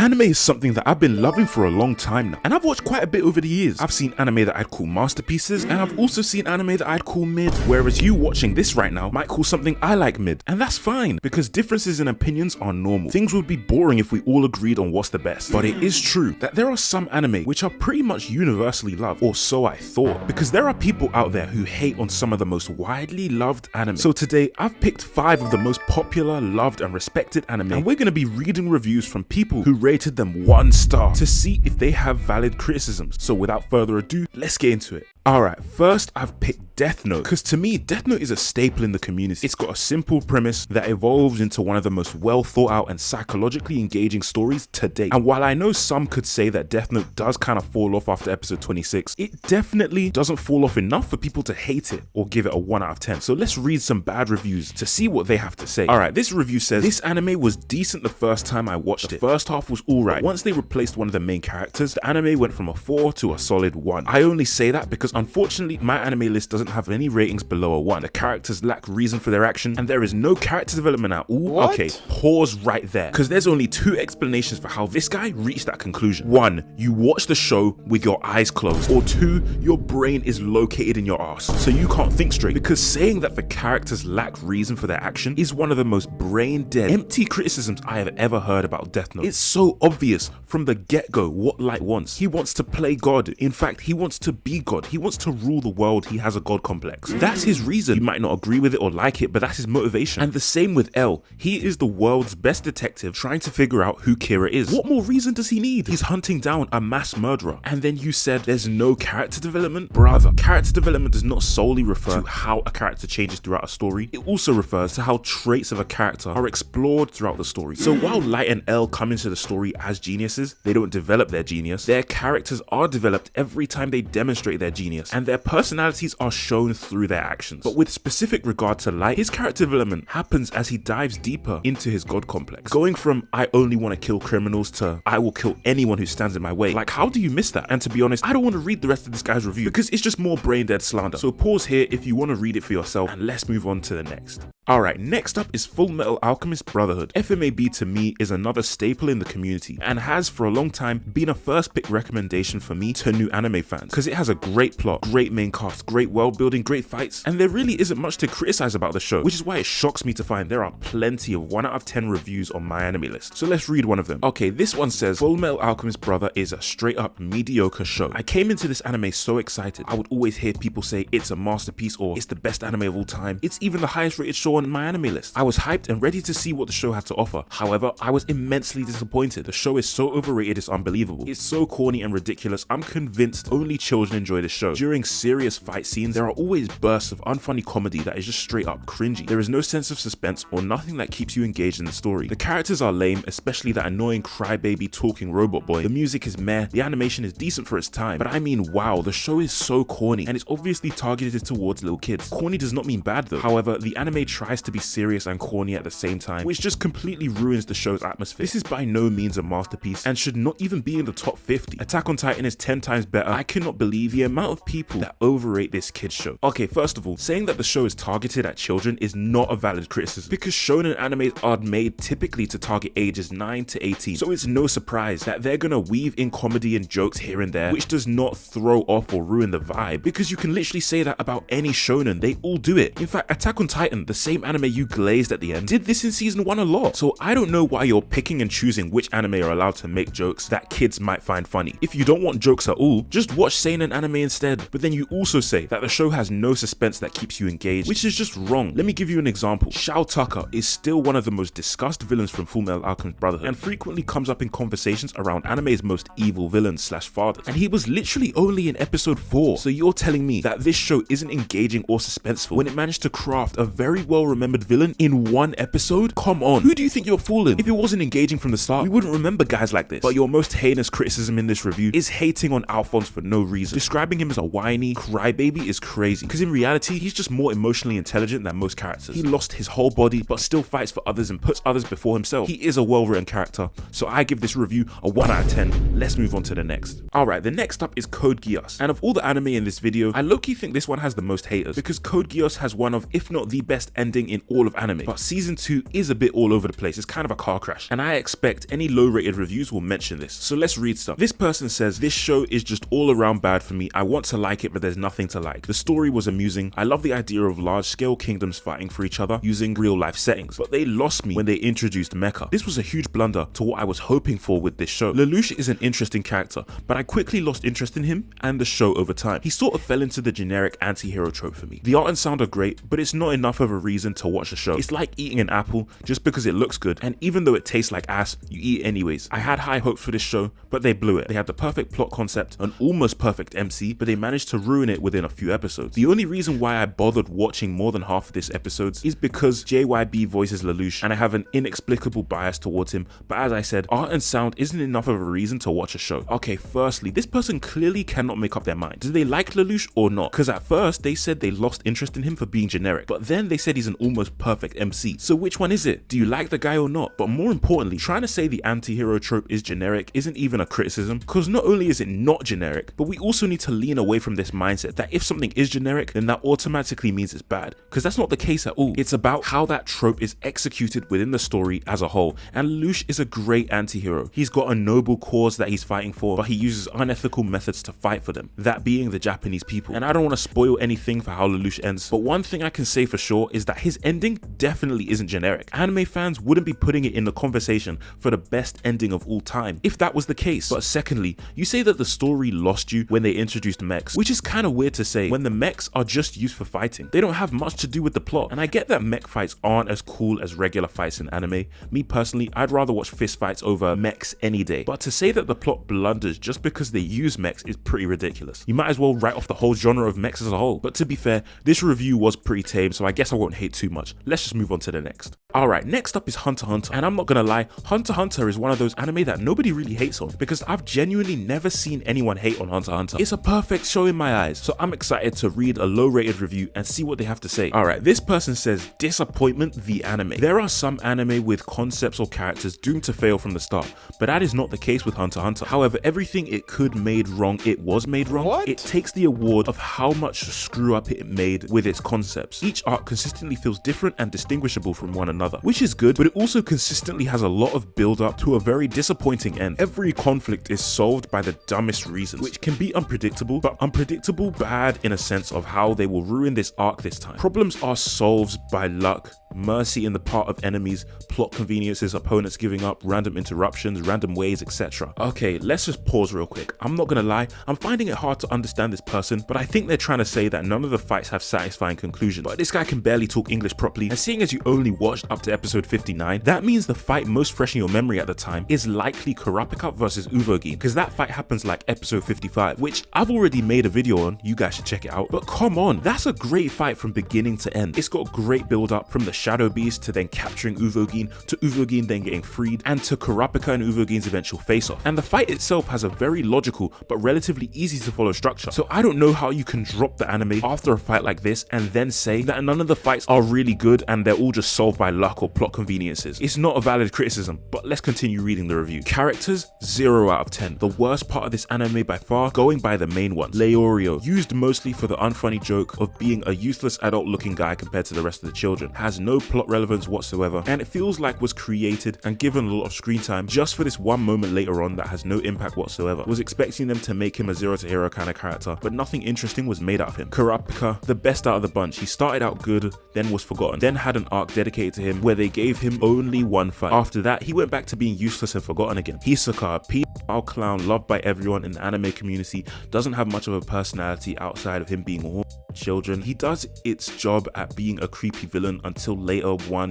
Anime is something that I've been loving for a long time now, and I've watched quite a bit over the years. I've seen anime that I'd call masterpieces, and I've also seen anime that I'd call mid, whereas you watching this right now might call something I like mid, and that's fine, because differences in opinions are normal. Things would be boring if we all agreed on what's the best, but it is true that there are some anime which are pretty much universally loved, or so I thought, because there are people out there who hate on some of the most widely loved anime. So today, I've picked 5 of the most popular, loved, and respected anime, and we're going to be reading reviews from people who rated them 1 star to see if they have valid criticisms. So without further ado, let's get into it. Alright, first I've picked Death Note, because to me, Death Note is a staple in the community. It's got a simple premise that evolves into one of the most well thought out and psychologically engaging stories to date. And while I know some could say that Death Note does kind of fall off after episode 26, it definitely doesn't fall off enough for people to hate it or give it a 1 out of 10. So let's read some bad reviews to see what they have to say. Alright, this review says, this anime was decent the first time I watched it. The first half was alright. Once they replaced one of the main characters, the anime went from a 4 to a solid 1. I only say that because unfortunately my anime list doesn't have any ratings below a 1. The characters lack reason for their action and there is no character development at all. What? Okay, pause right there, because there's only 2 explanations for how this guy reached that conclusion. 1, you watch the show with your eyes closed, or 2, your brain is located in your ass, so you can't think straight, because saying that the characters lack reason for their action is one of the most brain dead, empty criticisms I have ever heard about Death Note. It's so obvious from the get-go what Light wants. He wants to play God. In fact, he wants to be God. He wants to rule the world. He has a God complex. That's his reason. You might not agree with it or like it, but that's his motivation. And the same with L. He is the world's best detective trying to figure out who Kira is. What more reason does he need? He's hunting down a mass murderer. And then you said there's no character development? Brother, character development does not solely refer to how a character changes throughout a story. It also refers to how traits of a character are explored throughout the story. So while Light and L come into the story as geniuses, they don't develop their genius. Their characters are developed every time they demonstrate their genius, and their personalities are shown through their actions. But with specific regard to Light, his character development happens as he dives deeper into his God complex, going from I only want to kill criminals to I will kill anyone who stands in my way. Like, how do you miss that? And to be honest, I don't want to read the rest of this guy's review because it's just more brain dead slander. So pause here if you want to read it for yourself, and let's move on to the next. Alright, next up is Fullmetal Alchemist Brotherhood. FMAB to me is another staple in the community and has for a long time been a first pick recommendation for me to new anime fans, because it has a great plot, great main cast, great world building, great fights, and there really isn't much to criticize about the show, which is why it shocks me to find there are plenty of 1 out of 10 reviews on my anime list. So let's read one of them. Okay, this one says, Fullmetal Alchemist Brother is a straight up mediocre show. I came into this anime so excited. I would always hear people say it's a masterpiece or it's the best anime of all time. It's even the highest rated show on my anime list. I was hyped and ready to see what the show had to offer. However, I was immensely disappointed. The show is so overrated, it's unbelievable. It's so corny and ridiculous. I'm convinced only children enjoy the show. During serious fight scenes, there are always bursts of unfunny comedy that is just straight up cringy. There is no sense of suspense or nothing that keeps you engaged in the story. The characters are lame, especially that annoying crybaby talking robot boy. The music is meh, the animation is decent for its time, but I mean wow, the show is so corny and it's obviously targeted towards little kids. Corny does not mean bad though. However, the anime tries to be serious and corny at the same time, which just completely ruins the show's atmosphere. This is by no means a masterpiece and should not even be in the top 50. Attack on Titan is 10 times better. I cannot believe the amount of people that overrate this kids show. Okay, first of all, saying that the show is targeted at children is not a valid criticism, because shonen animes are made typically to target ages 9 to 18, so it's no surprise that they're gonna weave in comedy and jokes here and there, which does not throw off or ruin the vibe, because you can literally say that about any shonen. They all do it. In fact, Attack on Titan, the same anime you glazed at the end, did this in season 1 a lot. So I don't know why you're picking and choosing which anime are allowed to make jokes that kids might find funny. If you don't want jokes at all, just watch seinen anime instead. But then you also say that the show has no suspense that keeps you engaged, which is just wrong. Let me give you an example. Shao Tucker is still one of the most discussed villains from Fullmetal Alchemist Brotherhood and frequently comes up in conversations around anime's most evil villains / fathers. And he was literally only in episode 4. So you're telling me that this show isn't engaging or suspenseful when it managed to craft a very well remembered villain in 1 episode? Come on, who do you think you're fooling? If it wasn't engaging from the start, we wouldn't remember guys like this. But your most heinous criticism in this review is hating on Alphonse for no reason. Describing him as a whiny crybaby is crazy, because in reality, he's just more emotionally intelligent than most characters. He lost his whole body, but still fights for others and puts others before himself. He is a well-written character, so I give this review a 1 out of 10. Let's move on to the next. Alright, the next up is Code Geass, and of all the anime in this video, I low-key think this one has the most haters, because Code Geass has one of, if not the best ending ending in all of anime, but season 2 is a bit all over the place. It's kind of a car crash, and I expect any low rated reviews will mention this. So let's read stuff. This person says, this show is just all around bad for me. I want to like it, but there's nothing to like. The story was amusing. I love the idea of large scale kingdoms fighting for each other using real life settings, but they lost me when they introduced mecha. This was a huge blunder to what I was hoping for with this show. Lelouch is an interesting character, but I quickly lost interest in him and the show over time. He sort of fell into the generic anti-hero trope for me. The art and sound are great, but it's not enough of a reason to watch the show. It's like eating an apple just because it looks good, and even though it tastes like ass, you eat it anyways. I had high hopes for this show, but they blew it. They had the perfect plot concept, an almost perfect MC, but they managed to ruin it within a few episodes. The only reason why I bothered watching more than half of this episodes is because JYB voices Lelouch, and I have an inexplicable bias towards him, but as I said, art and sound isn't enough of a reason to watch a show. Okay, firstly, this person clearly cannot make up their mind. Do they like Lelouch or not? Because at first, they said they lost interest in him for being generic, but then they said he's an almost perfect MC. So which one is it? Do you like the guy or not? But more importantly, trying to say the anti-hero trope is generic isn't even a criticism, because not only is it not generic, but we also need to lean away from this mindset that if something is generic, then that automatically means it's bad, because that's not the case at all. It's about how that trope is executed within the story as a whole, and Lelouch is a great anti-hero. He's got a noble cause that he's fighting for, but he uses unethical methods to fight for them, that being the Japanese people. And I don't want to spoil anything for how Lelouch ends, but one thing I can say for sure is that his ending definitely isn't generic. Anime fans wouldn't be putting it in the conversation for the best ending of all time if that was the case. But secondly, you say that the story lost you when they introduced mechs, which is kind of weird to say when the mechs are just used for fighting. They don't have much to do with the plot, and I get that mech fights aren't as cool as regular fights in anime. Me personally, I'd rather watch fist fights over mechs any day, but to say that the plot blunders just because they use mechs is pretty ridiculous. You might as well write off the whole genre of mechs as a whole. But to be fair, this review was pretty tame, so I guess I won't hate too much. Let's just move on to the next. Alright, next up is Hunter x Hunter, and I'm not gonna lie, Hunter x Hunter is one of those anime that nobody really hates on, because I've genuinely never seen anyone hate on Hunter x Hunter. It's a perfect show in my eyes, so I'm excited to read a low rated review and see what they have to say. Alright, this person says, disappointment the anime. There are some anime with concepts or characters doomed to fail from the start, but that is not the case with Hunter x Hunter. However, everything it could made wrong, it was made wrong. What? It takes the award of how much screw up it made with its concepts. Each arc consistently feels different and distinguishable from one another, which is good, but it also consistently has a lot of build up to a very disappointing end. Every conflict is solved by the dumbest reasons, which can be unpredictable, but unpredictable bad in a sense of how they will ruin this arc this time. Problems are solved by luck, mercy in the part of enemies, plot conveniences, opponents giving up, random interruptions, random ways, etc. Okay, let's just pause real quick. I'm not gonna lie, I'm finding it hard to understand this person, but I think they're trying to say that none of the fights have satisfying conclusions. But this guy can barely talk English properly, and seeing as you only watched up to episode 59, that means the fight most fresh in your memory at the time is likely Kurapika versus Uvogin, because that fight happens like episode 55, which I've already made a video on, you guys should check it out. But come on, that's a great fight from beginning to end. It's got great build up from the Shadow Beast to then capturing Uvogin, to Uvogin then getting freed, and to Kurapika and Uvogin's eventual face-off. And the fight itself has a very logical but relatively easy to follow structure. So I don't know how you can drop the anime after a fight like this and then say that none of the fights are really good and they're all just solved by luck or plot conveniences. It's not a valid criticism, but let's continue reading the review. Characters, 0 out of 10. The worst part of this anime by far, going by the main one, Leorio, used mostly for the unfunny joke of being a useless adult looking guy compared to the rest of the children, has no plot relevance whatsoever, and it feels like was created and given a lot of screen time just for this one moment later on that has no impact whatsoever. Was expecting them to make him a zero to hero kind of character, but nothing interesting was made out of him. Kurapika, the best out of the bunch. He started out good, then was forgotten, then had an arc dedicated to him where they gave him only one fight. After that, he went back to being useless and forgotten again. Hisoka, a pedophile clown loved by everyone in the anime community, doesn't have much of a personality outside of him being children. He does its job at being a creepy villain until later one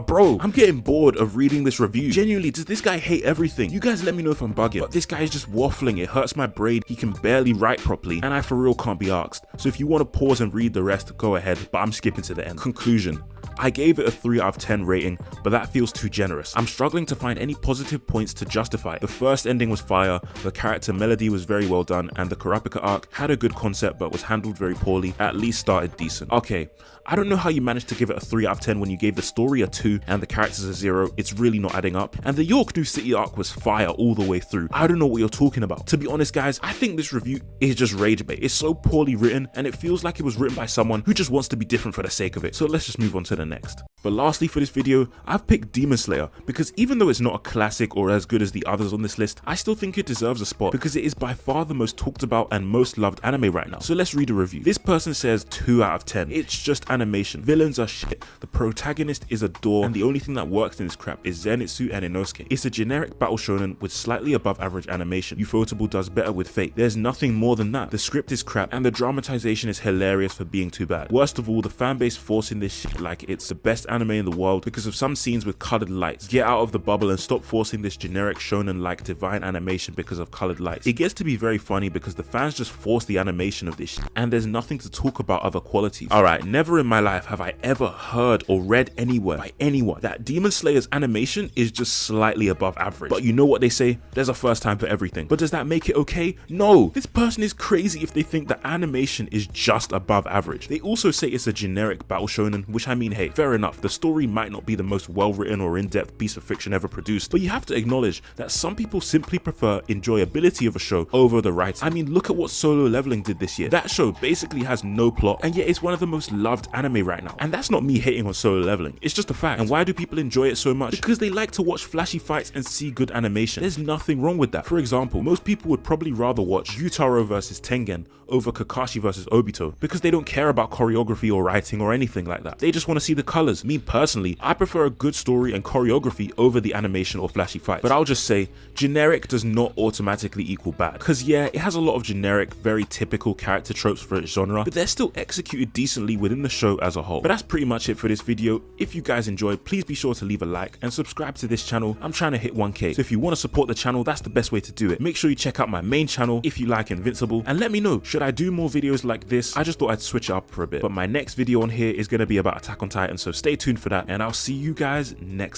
bro, I'm getting bored of reading this review. Genuinely, does this guy hate everything? You guys let me know if I'm bugging, but this guy is just waffling. It hurts my brain. He can barely write properly, and I for real can't be asked. So if you want to pause and read the rest, go ahead, but I'm skipping to the end. Conclusion. I gave it a 3 out of 10 rating, but that feels too generous. I'm struggling to find any positive points to justify it. The first ending was fire, the character melody was very well done, and the Kurapika arc had a good concept but was handled very poorly, at least started decent. Okay, I don't know how you managed to give it a 3 out of 10 when you gave the story a 2 and the characters a 0, it's really not adding up. And the York New City arc was fire all the way through. I don't know what you're talking about. To be honest guys, I think this review is just rage bait. It's so poorly written and it feels like it was written by someone who just wants to be different for the sake of it. So let's just move on to the next. But lastly for this video, I've picked Demon Slayer because even though it's not a classic or as good as the others on this list, I still think it deserves a spot because it is by far the most talked about and most loved anime right now. So let's read a review. This person says 2 out of 10. It's just animation. Villains are shit. The protagonist is a door and the only thing that works in this crap is Zenitsu and Inosuke. It's a generic battle shonen with slightly above average animation. Ufotable does better with Fate. There's nothing more than that. The script is crap and the dramatization is hilarious for being too bad. Worst of all, the fanbase forcing this shit like it's the best anime in the world because of some scenes with colored lights. Get out of the bubble and stop forcing this generic shonen like divine animation because of colored lights. It gets to be very funny because the fans just force the animation of this shit and there's nothing to talk about other qualities. Alright, never in my life have I ever heard or read anywhere by anyone that Demon Slayer's animation is just slightly above average. But you know what they say, there's a first time for everything. But does that make it okay? No! This person is crazy if they think that animation is just above average. They also say it's a generic battle shonen, which I mean, hey, fair enough, the story might not be the most well written or in-depth piece of fiction ever produced, but you have to acknowledge that some people simply prefer enjoyability of a show over the writing. I mean, look at what Solo Leveling did this year. That show basically has no plot and yet it's one of the most loved anime right now. And that's not me hating on Solo Leveling, it's just a fact. And why do people enjoy it so much? Because they like to watch flashy fights and see good animation. There's nothing wrong with that. For example, most people would probably rather watch Yutaro vs Tengen over Kakashi vs Obito because they don't care about choreography or writing or anything like that. They just want to see the colors. Me personally, I prefer a good story and choreography over the animation or flashy fights. But I'll just say, generic does not automatically equal bad. Because yeah, it has a lot of generic, very typical character tropes for its genre, but they're still executed decently within the show as a whole. But that's pretty much it for this video. If you guys enjoyed, please be sure to leave a like and subscribe to this channel. I'm trying to hit 1K, so if you want to support the channel, that's the best way to do it. Make sure you check out my main channel if you like Invincible, and let me know, should I do more videos like this? I just thought I'd switch it up for a bit. But my next video on here is going to be about Attack on Titan, so stay tuned for that, and I'll see you guys next time.